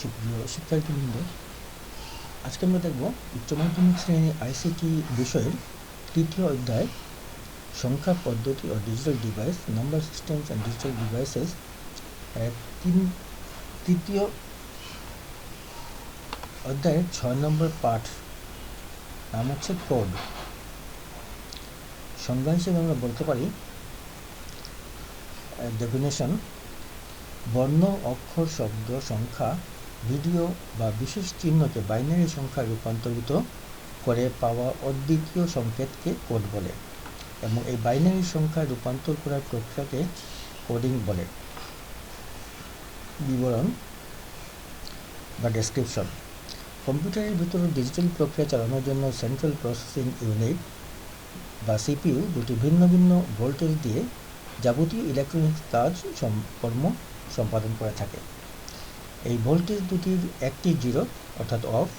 সুপ্রিয় শিক্ষার্থীবৃন্দ, আজকে আমরা দেখব উচ্চ মাধ্যমিক শ্রেণী আইসিটি বিষয়ের তৃতীয় অধ্যায় সংখ্যা পদ্ধতি ও digital device, number systems and digital devices তৃতীয় অধ্যায়ের 6 নম্বর পাঠ, নাম হচ্ছে কোড। সংজ্ঞা হিসেবে আমরা বলতে পারি, ডেফিনেশন: বর্ণ, অক্ষর, শব্দ, সংখ্যা, ভিডিও বা বিশেষ চিহ্নকে বাইনারি সংখ্যায় রূপান্তরিত করে পাওয়া অদ্বিতীয় সংকেতকে কোড বলে এবং এই বাইনারি সংখ্যায় রূপান্তর করার প্রক্রিয়াকে কোডিং বলে। বিবরণ বা ডেসক্রিপশন: কম্পিউটারের ভিতরে ডিজিটাল প্রক্রিয়া চালানোর জন্য সেন্ট্রাল প্রসেসিং ইউনিট বা সিপিইউ দুটি ভিন্ন ভিন্ন ভোল্টেজ দিয়ে যাবতীয় ইলেকট্রনিক্স কাজ কর্ম সম্পাদন করে থাকে। এই ভোল্টেজ দুটির একটি 0 অর্থাৎ অফ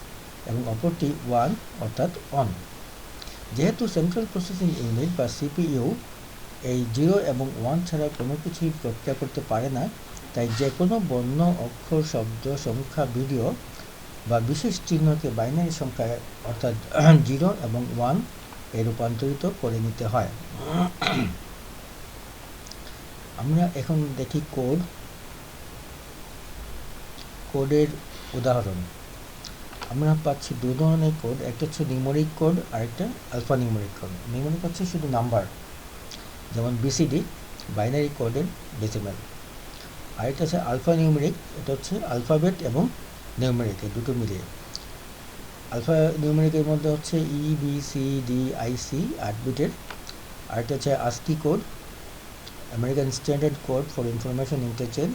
এবং অপরটি 1 অর্থাৎ অন। যেহেতু সেন্ট্রাল প্রসেসিং ইউনিট বা সিপিইউ এই 0 এবং 1 ছাড়া কোনো কিছুই প্রক্রিয়া করতে পারে না, তাই যে কোনো বর্ণ, অক্ষর, শব্দ, সংখ্যা, ভিডিও বা বিশেষ চিহ্নকে বাইনারি সংখ্যায় অর্থাৎ 0 এবং 1 এ রূপান্তরিত করে নিতে হয়। আমরা এখন দেখি কোডের উদাহরণ। আমরা পাচ্ছি দু ধরনের কোড, একটা হচ্ছে নিউমেরিক কোড আর একটা আলফা নিউমেরিক কোড। নিউমেরিক হচ্ছে শুধু নাম্বার, যেমন বিসিডি, বাইনারি কোডের ডেসিমেল। আর এটা হচ্ছে আলফা নিউমেরিক, এটা হচ্ছে আলফাবেট এবং নিউমেরিক এই দুটো মিলিয়ে। আলফা নিউমেরিকের মধ্যে হচ্ছে E, B, C, D, I, C 8 বিটের। আর এটা হচ্ছে ASCII code, American standard code for information interchange,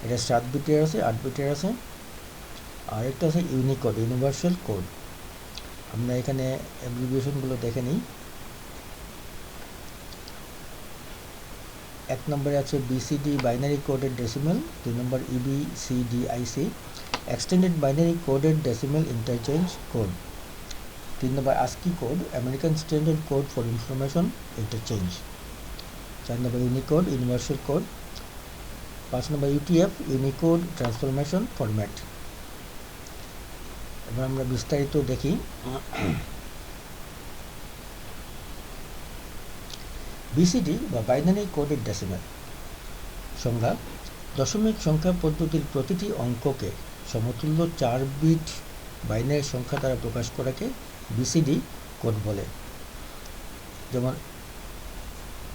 এটা 7 বিটের আছে, 8 বিটের আছে। আর একটা আছে ইউনিকোড, ইউনিভার্সাল কোড। আমরা এখানে অ্যাব্রিভিয়েশনগুলো দেখে নিই। 1 নম্বরে আছে বিসিডি, বাইনারি কোডের ডেসিমেল। 2 নম্বর ইবি, সি, ডি, আইসি, এক্সটেন্ডেড বাইনারি কোডের decimal interchange code. 3 number ASCII code, American standard code for information interchange. 4 number Unicode, universal code. 5 number UTF, Unicode transformation format. এবার আমরা বিস্তারিত দেখি। বিসিডি বা বাইনারি কোডের ডেসিমেল সংজ্ঞা: দশমিক সংখ্যা পদ্ধতির প্রতিটি অঙ্ককে সমতুল্য 4 বিট বাইনারি সংখ্যা দ্বারা প্রকাশ করাকে বিসিডি কোড বলে। যেমন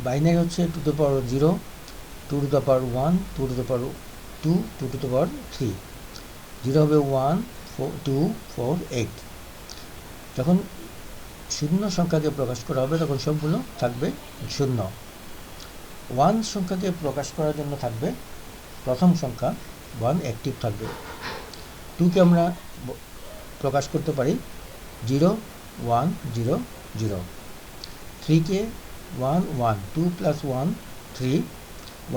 বাইনারি হচ্ছে 2 to the power 0, 2 to the power 1, 2 to the power 2, 2 to the power 3। 0 হবে 1, 2, 4, 8। যখন শূন্য সংখ্যাকে প্রকাশ করা হবে তখন সবগুলো থাকবে 0। 1 সংখ্যাকে প্রকাশ করার জন্য থাকবে প্রথম সংখ্যা 1 অ্যাক্টিভ থাকবে। 2কে আমরা প্রকাশ করতে পারি 0, 1, 0, 0। 3কে 1, 1, 2 plus 1, 3,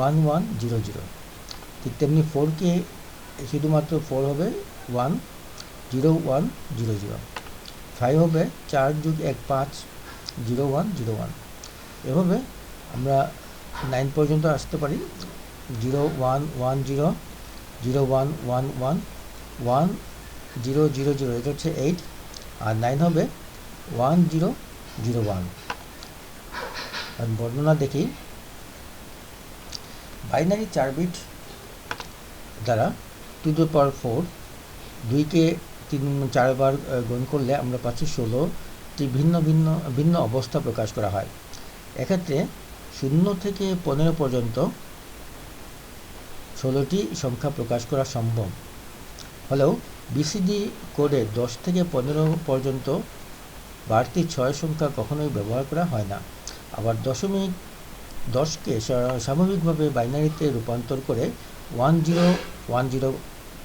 1, 1, 0, 0। ঠিক তেমনি 4কে শুধুমাত্র 4 হবে 1, 0, 1, 0, 0। 5 হবে 4 যোগ 1, 5, 0, 1, 0, 1। এভাবে আমরা 9 পর্যন্ত আসতে পারি। 0, 1, 1, 0, 0, 1, 1, 1, 1, 0, 0, 0, এটা হচ্ছে 8। আর 9 হবে 1, 0, 0, 1। আর বর্ণনা দেখি। বাইনারি 4 বিট দ্বারা 2 to the power 4, 2কে 4 বার গুণ করলে আমরা পাচ্ছি 16টি ভিন্ন অবস্থা প্রকাশ করা হয়। এক্ষেত্রে 0 থেকে 15 পর্যন্ত 16টি সংখ্যা প্রকাশ করা সম্ভব হলেও বিসিডি কোডে 10 থেকে 15 পর্যন্ত বাড়তি 6 সংখ্যা কখনোই ব্যবহার করা হয় না। আবার 10কে স্বাভাবিকভাবে বাইনারিতে রূপান্তর করে 1, 0, 1, 0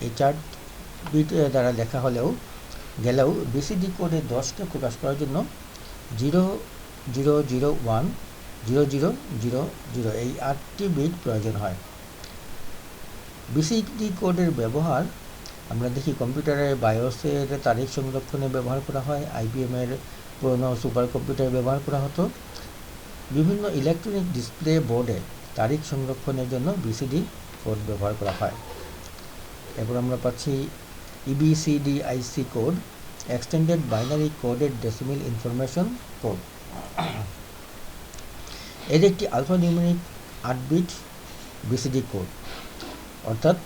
এই 4 বিট দ্বারা লেখা গেলেও বিসিডি কোডে 10কে প্রকাশ করার জন্য 0, 0, 0, 1, 0, 0, 0, 0 এই 8টি বিট প্রয়োজন হয়। বিসিডি কোডের ব্যবহার আমরা দেখি কম্পিউটারের বায়োসের তারিখ সংরক্ষণে ব্যবহার করা হয়। আইবিএমের পুরনো সুপার কম্পিউটারে ব্যবহার করা হতো। বিভিন্ন ইলেকট্রনিক ডিসপ্লে বোর্ডে তারিখ সংরক্ষণের জন্য বিসিডি কোড ব্যবহার করা হয়। এরপর আমরা পাচ্ছি EBCDIC code, extended binary coded decimal information code. এর একটি আলফানিউমেরিক 8 বিট বিসিডি কোড, অর্থাৎ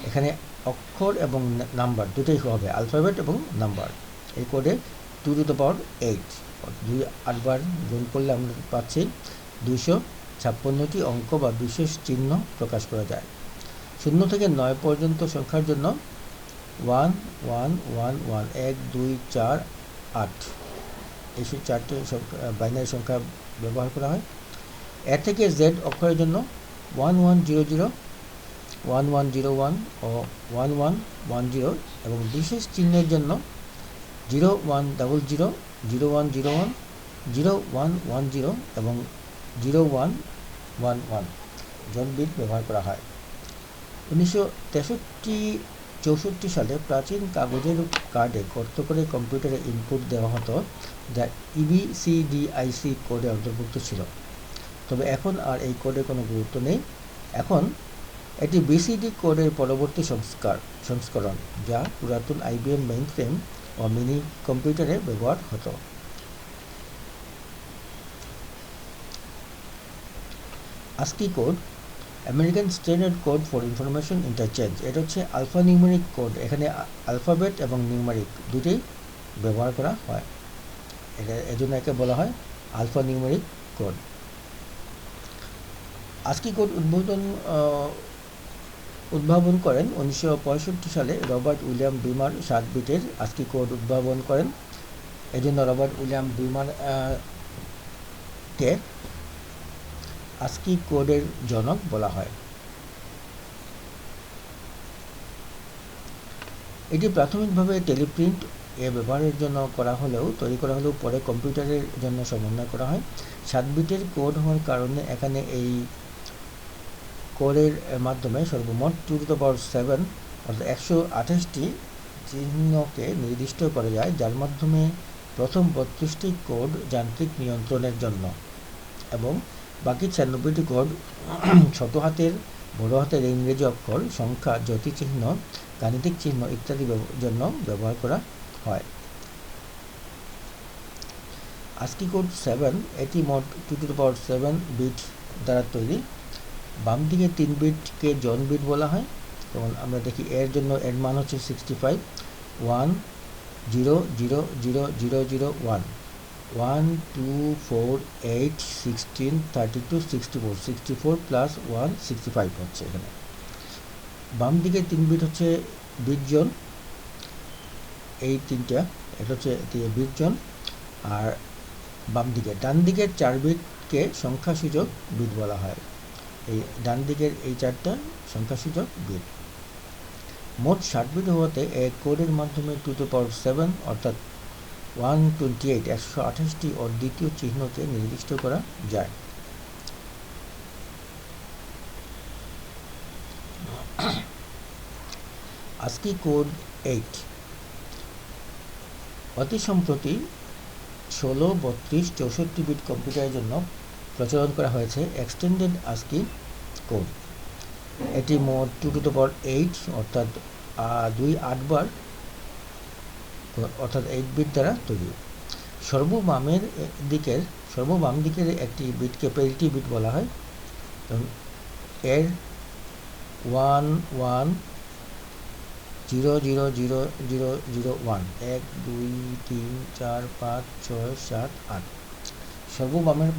এখানে অক্ষর এবং নাম্বার দুটোই হবে, অ্যালফাবেট এবং নাম্বার। এই কোডে 2 টু দ্য পাওয়ার 8 8 বার গুণ করলে আমরা পাচ্ছি 256টি অঙ্ক বা বিশেষ চিহ্ন প্রকাশ করা যায়। 0 থেকে 9 পর্যন্ত সংখ্যার জন্য 1 1 1 1 1 2 4 8 এই 4টে বাইনারি সংখ্যা ব্যবহার করা হয়। এর থেকে জেড অক্ষরের জন্য 1100 1101 ও 1110 এবং বিশেষ চিহ্নের জন্য 0100 0101 0110 এবং 0111 জন বিট ব্যবহার করা হয়। 1963-64 সালে প্রাচীন কাগজের কার্ডে গর্ত করে কম্পিউটারে ইনপুট দেওয়া হতো, যা EBCDIC কোডে অন্তর্ভুক্ত ছিল। তবে এখন আর এই কোডের কোনো গুরুত্ব নেই। এখন এটি বিসিডি কোডের পরবর্তী সংস্করণ, যা পুরাতন IBM মেইনফ্রেম ও মিনি কম্পিউটারে ব্যবহার হতো। ASCII code, American standard code for information interchange. এটা হচ্ছে আলফানিউমেরিক কোড, এখানে অ্যালফাবেট এবং নিউমেরিক দুটোই ব্যবহার করা হয়, এজন্য একে বলা হয় আলফানিউমেরিক কোড। ASCII কোড উদ্ভাবন করেন 1965 সালে রবার্ট উইলিয়াম বিমার। 7 বিটের ASCII কোড উদ্ভাবন করেন, এজন্য রবার্ট উইলিয়াম বিমার কে ASCII কোডের জনক বলা হয়। এটি প্রাথমিকভাবে টেলিপ্রিন্ট ব্যবহারের জন্য তৈরি করা হলেও পরে কম্পিউটারের জন্য সমন্বয় করা হয়। 7 বিটের কোড হওয়ার কারণে এখানে এই কোডের মাধ্যমে সর্বমোট 2 টু দ্য পাওয়ার 7 অর্থাৎ 128টি চিহ্নকে নির্দিষ্ট করা যায়, যার মাধ্যমে প্রথম 32টি কোড যান্ত্রিক নিয়ন্ত্রণের জন্য এবং বাকি 96টি কোড ছোট হাতের, বড় হাতের ইংরেজি অক্ষর, সংখ্যা, জ্যোতিচিহ্ন, গাণিতিক চিহ্ন ইত্যাদির জন্য ব্যবহার করা হয়। ASCII কোড 7, এটি মোট 2 টু দ্য পাওয়ার 7 বিট দ্বারা তৈরি। বাম দিকে 3 বিটকে জন বিট বলা হয়। যেমন আমরা দেখি এর জন্য এর মান হচ্ছে 65, 1 0 0 0 0 0 1 1 2 4 8 16 32 64 64 প্লাস 1 65 হচ্ছে এখানে। বাম দিকে 3 বিট হচ্ছে বিট জোন, এই তিনটা, এটা হচ্ছে বিট জোন। আর ডান দিকের 4 বিটকে সংখ্যাসূচক বিট বলা হয়। এই ডান দিকের এই 4টা সংখ্যাসূচক বিট। মোট 60 বিট হওয়াতে এই কোডের মাধ্যমে 2 টু দ্য পাওয়ার 7 অর্থাৎ 128টি অদ্বিতীয় চিহ্নকে নির্দিষ্ট করা যায়। ASCII কোড 8 অতি সম্প্রতি 16, 32, 64 বিট কম্পিউটারের জন্য প্রচলন করা হয়েছে এক্সটেন্ডেড ASCII কোড। এটি মোট 2 টু দ্য পাওয়ার 8 অর্থাৎ 8 বার অর্থাৎ 8 বিট দ্বারা তৈরি। সর্ববাম দিকের একটি বিটকে প্যারিটি বিট বলা হয়। এর 1 1 0 0 0 0 0 1 1 2 3 4 5 6 7 8 সর্ববামের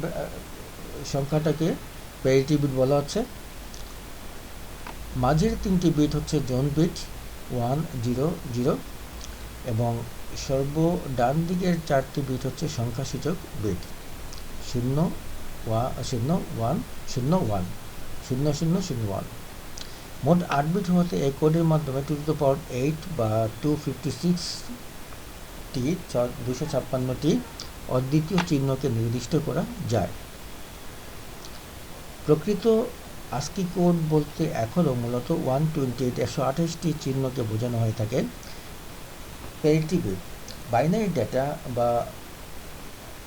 সংখ্যাটাকে প্যারিটি বিট বলা হচ্ছে। মাঝের 3টি বিট হচ্ছে জোন বিট 1 0 0 এবং ডান দিকের 4টি বিট হচ্ছে সংখ্যাসূচক বিট 0 1 0 1 0 1 0 0 0 1। মোট 8 বিট হতে এই কোডের মাধ্যমে 2 টু দ্য পাওয়ার 8 বা 256টি অদ্বিতীয় চিহ্নকে নির্দিষ্ট করা যায়। প্রকৃত ASCII কোড বলতে এখনও মূলত 128টি চিহ্নকে বোঝানো হয়ে থাকে। প্যারিটি বিট বাইনারি ডেটা বা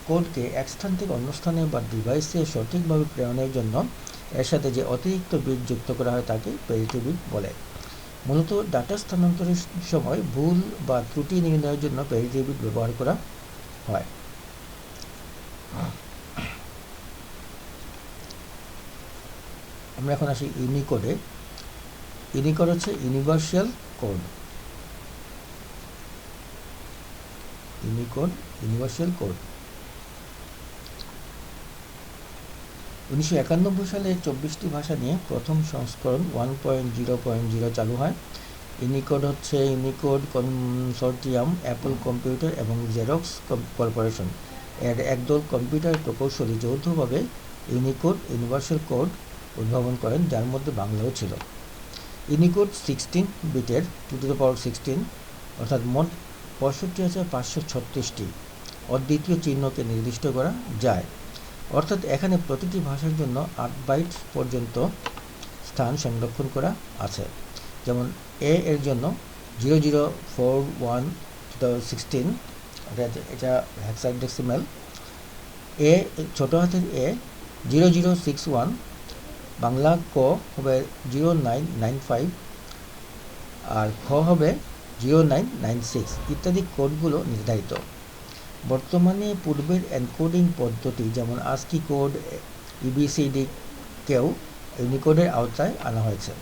কোডকে এক স্থান থেকে অন্য স্থানে বা ডিভাইসে সঠিকভাবে প্রেরণের জন্য এর সাথে যে অতিরিক্ত বিট যুক্ত করা হয় তাকে প্যারিটি বিট বলে। মূলত ডাটা স্থানান্তরের সময় ভুল বা ত্রুটি নির্ণয়ের জন্য প্যারিটি বিট ব্যবহার করা হয়। আমরা এখন আসি ইউনিকোডে। ইউনিকোড হচ্ছে universal code. Unicode universal code 1991 সালে 24টি ভাষা নিয়ে প্রথম সংস্করণ 1.0.0 চালু হয়। ইউনিকোড হচ্ছে ইউনিকোড কনসোর্টিয়াম, অ্যাপল কম্পিউটার এবং জেরক্স কর্পোরেশন এর একদল কম্পিউটার প্রকৌশলী যৌথভাবে ইউনিকোড ইউনিভার্সাল কোড উদ্ভাবন করেন, যার মধ্যে বাংলাও ছিল। ইউনিকোড 16 বিটের 2^16 অর্থাৎ মোট 65,536টি অদ্বিতীয় চিহ্নকে নির্দিষ্ট করা যায়, অর্থাৎ এখানে প্রতিটি ভাষার জন্য 8 বাইট পর্যন্ত স্থান সংরক্ষণ করা আছে। যেমন এ এর জন্য 004116, এটা হেক্সাডেসিমাল। এ ছোট হাতের এ 0061, বাংলা ক হবে 0995 আর খ হবে 0996 ইত্যাদি কোডগুলো নির্ধারিত। বর্তমানে পূর্বের এনকোডিং পদ্ধতি যেমন ASCII কোড, ABCD কেও ইউনিকোডের আওতায় আনা হয়েছে।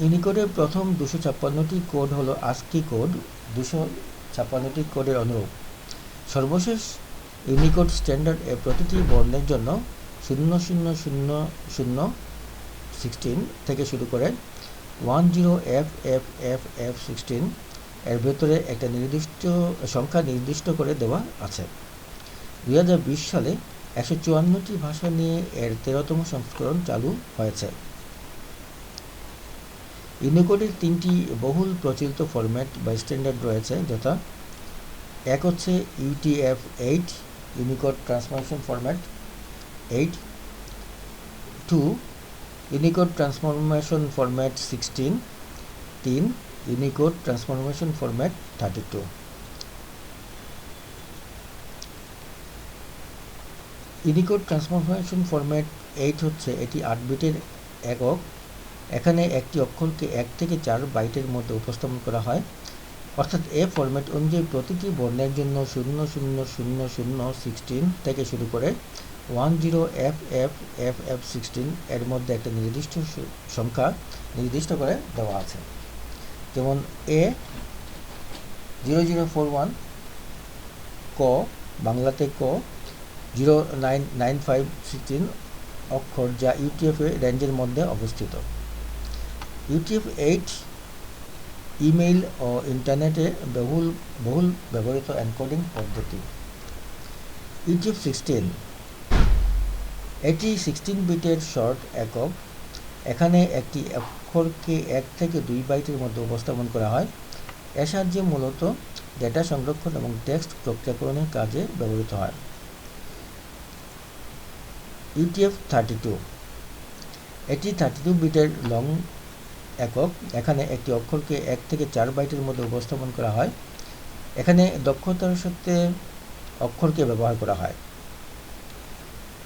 ইউনিকোডের প্রথম 256টি কোড হলো ASCII কোড, 256টি কোডের অনুরূপ। সর্বশেষ ইউনিকোড স্ট্যান্ডার্ড এর প্রতিটি বর্ণের জন্য 000016 থেকে শুরু করে 10FFFF16 এর ভেতরে একটা নির্দিষ্ট সংখ্যা নির্দিষ্ট করে দেওয়া আছে। 2020 সালে 154টি ভাষা নিয়ে এর 13তম সংস্করণ চালু হয়েছে। ইউনিকোডের 3টি বহুল প্রচলিত ফরম্যাট বা স্ট্যান্ডার্ড রয়েছে, যথা এক হচ্ছে UTF-8 Unicode transformation format 8, 2 Unicode transformation format 16, 3 Unicode transformation format 32। Unicode transformation format 8 হচ্ছে এটি 8 বিটের একক। এখানে একটি অক্ষরকে 1 থেকে 4 বাইটের মধ্যে উপস্থাপন করা হয়, অর্থাৎ এ ফরম্যাট অনুযায়ী প্রতিটি বর্ণের জন্য 000016 থেকে শুরু করে 10FFFF16 এর মধ্যে একটা নির্দিষ্ট সংখ্যা নির্দিষ্ট করে দেওয়া আছে। যেমন এ 0041 ক, বাংলাতে ক 099516 অক্ষর, যা UTF রেঞ্জের মধ্যে অবস্থিত। UTF-8 ইমেইল ও ইন্টারনেটে বহুল ব্যবহৃত এনকোডিং পদ্ধতি। UTF-16 এটি 16 বিটের শর্ট একক। এখানে একটি অক্ষরকে 1 থেকে 2 বাইটের মধ্যে উপস্থাপন করা হয়। এর সাহায্যে মূলত ডেটা সংরক্ষণ এবং টেক্সট প্রক্রিয়াকরণের কাজে ব্যবহৃত হয়। UTF-32 এটি 32 বিটের লং একক। এখানে একটি অক্ষরকে 1 থেকে 4 বাইটের মধ্যে উপস্থাপন করা হয়। এখানে দক্ষতার সাথে অক্ষরকে ব্যবহার করা হয়।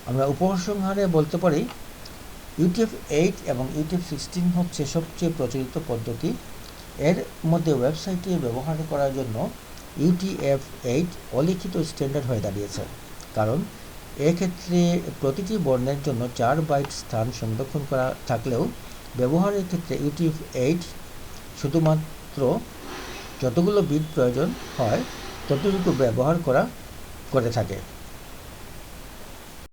আমরা উপসংহারে বলতে পারি UTF-8 এবং UTF-16 হচ্ছে সবচেয়ে প্রচলিত পদ্ধতি। এর মধ্যে ওয়েবসাইটে ব্যবহার করার জন্য UTF-8 অলিখিত স্ট্যান্ডার্ড হয়ে দাঁড়িয়েছে, কারণ এক্ষেত্রে প্রতিটি বর্ণের জন্য 4 বাইট স্থান সংরক্ষণ করা থাকলেও ব্যবহারের ক্ষেত্রে UTF-8 শুধুমাত্র যতগুলো বিট প্রয়োজন হয় ততটুকু ব্যবহার করে থাকে।